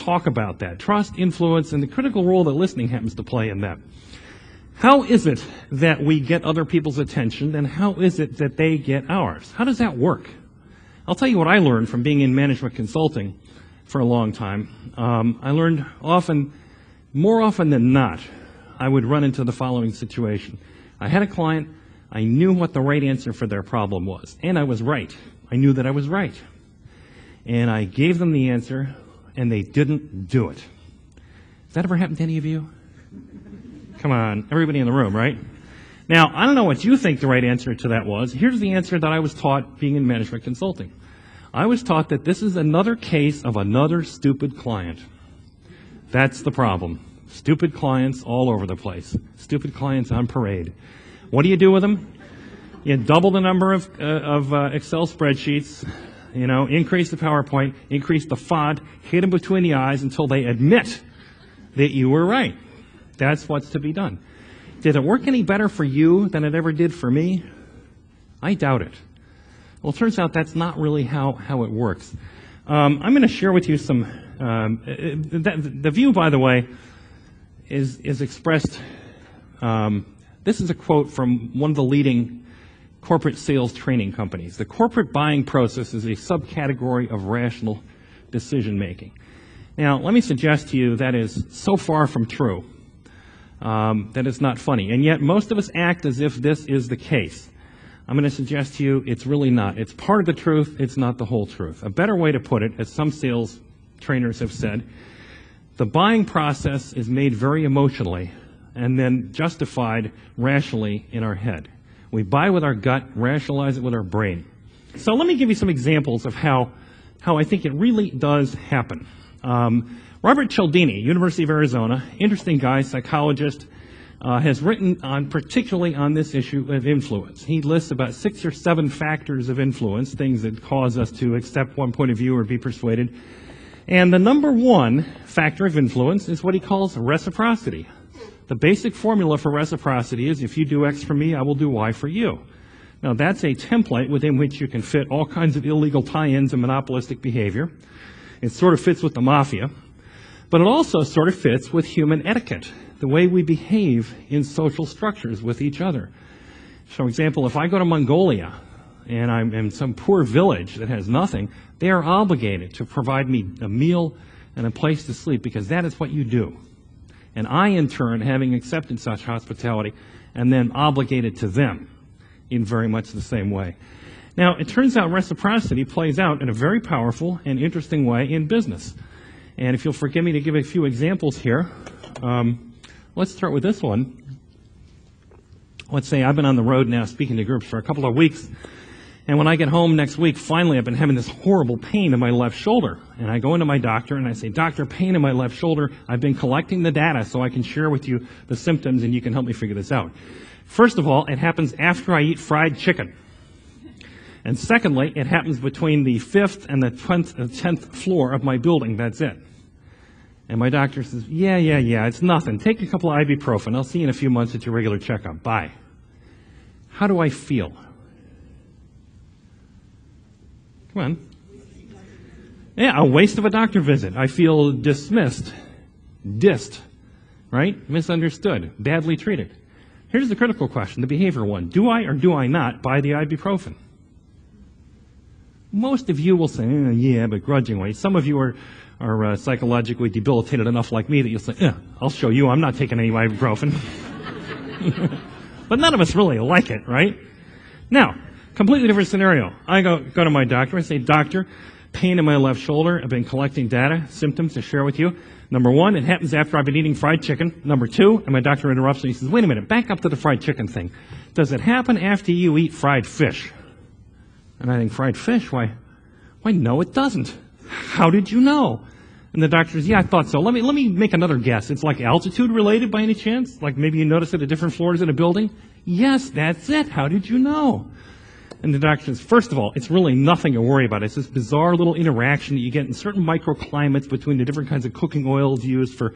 talk about that. Trust, influence, and the critical role that listening happens to play in that. How is it that we get other people's attention, and how is it that they get ours? How does that work? I'll tell you what I learned from being in management consulting for a long time. I learned more often than not, I would run into the following situation. I had a client, I knew what the right answer for their problem was, and I was right. I knew that I was right. And I gave them the answer, and they didn't do it. Has that ever happened to any of you? Come on, everybody in the room, right? Now, I don't know what you think the right answer to that was. Here's the answer that I was taught being in management consulting. I was taught that this is another case of another stupid client. That's the problem. Stupid clients all over the place. Stupid clients on parade. What do you do with them? You double the number of Excel spreadsheets, increase the PowerPoint, increase the font, hit them between the eyes until they admit that you were right. That's what's to be done. Did it work any better for you than it ever did for me? I doubt it. Well, it turns out that's not really how it works. I'm going to share with you some, the view, by the way, is expressed, this is a quote from one of the leading corporate sales training companies. The corporate buying process is a subcategory of rational decision making. Now, let me suggest to you that is so far from true that it's not funny. And yet, most of us act as if this is the case. I'm going to suggest to you it's really not. It's part of the truth. It's not the whole truth. A better way to put it, as some sales trainers have said, the buying process is made very emotionally and then justified rationally in our head. We buy with our gut, rationalize it with our brain. So let me give you some examples of how I think it really does happen. Robert Cialdini, University of Arizona, interesting guy, psychologist, has written particularly on this issue of influence. He lists about 6 or 7 factors of influence, things that cause us to accept one point of view or be persuaded. And the number one factor of influence is what he calls reciprocity. The basic formula for reciprocity is if you do X for me, I will do Y for you. Now that's a template within which you can fit all kinds of illegal tie-ins and monopolistic behavior. It sort of fits with the mafia, but it also sort of fits with human etiquette, the way we behave in social structures with each other. For example, if I go to Mongolia and I'm in some poor village that has nothing, they are obligated to provide me a meal and a place to sleep because that is what you do. And I, in turn, having accepted such hospitality, am then obligated to them in very much the same way. Now, it turns out reciprocity plays out in a very powerful and interesting way in business. And if you'll forgive me to give a few examples here, let's start with this one. Let's say I've been on the road now speaking to groups for a couple of weeks, and when I get home next week, finally I've been having this horrible pain in my left shoulder. And I go into my doctor and I say, "Doctor, pain in my left shoulder. I've been collecting the data so I can share with you the symptoms and you can help me figure this out." First of all, it happens after I eat fried chicken. And secondly, it happens between the 5th and the 10th floor of my building. That's it. And my doctor says, yeah, it's nothing. Take a couple of ibuprofen. I'll see you in a few months at your regular checkup. Bye. How do I feel? Come on. Yeah, a waste of a doctor visit. I feel dismissed, dissed, right? Misunderstood, badly treated. Here's the critical question, the behavior one. Do I or do I not buy the ibuprofen? Most of you will say, yeah, but grudgingly. Some of you are psychologically debilitated enough like me that you'll say, I'll show you, I'm not taking any ibuprofen. But none of us really like it, right? Now, completely different scenario. I go to my doctor, I say, "Doctor, pain in my left shoulder, I've been collecting data, symptoms to share with you. Number 1, it happens after I've been eating fried chicken. Number 2," and my doctor interrupts me, he says, "Wait a minute, back up to the fried chicken thing. Does it happen after you eat fried fish?" And I think, fried fish? Why, no, it doesn't. How did you know? And the doctor says, "Yeah, I thought so. Let me make another guess. It's like altitude related by any chance? Like maybe you notice it at different floors in a building?" "Yes, that's it. How did you know?" And the doctor says, "First of all, it's really nothing to worry about. It's this bizarre little interaction that you get in certain microclimates between the different kinds of cooking oils used for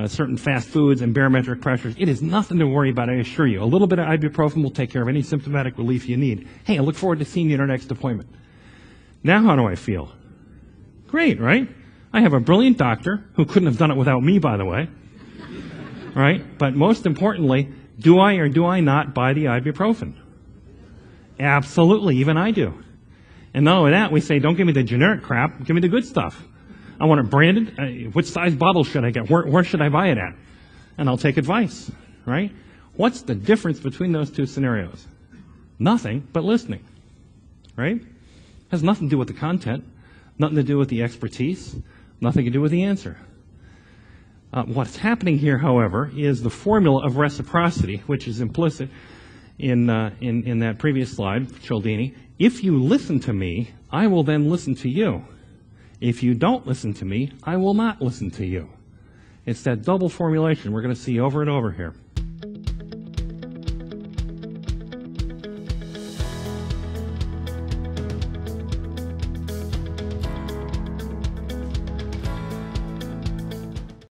certain fast foods and barometric pressures. It is nothing to worry about, I assure you. A little bit of ibuprofen will take care of any symptomatic relief you need. Hey, I look forward to seeing you at our next appointment." Now how do I feel? Great, right? I have a brilliant doctor who couldn't have done it without me, by the way. Right? But most importantly, do I or do I not buy the ibuprofen? Absolutely, even I do. And not only that, we say, don't give me the generic crap, give me the good stuff. I want it branded. Which size bottle should I get? Where should I buy it at? And I'll take advice, right? What's the difference between those two scenarios? Nothing but listening, right? Has nothing to do with the content, nothing to do with the expertise, nothing to do with the answer. What's happening here, however, is the formula of reciprocity, which is implicit in that previous slide, Cialdini. If you listen to me, I will then listen to you. If you don't listen to me, I will not listen to you. It's that double formulation we're going to see over and over here.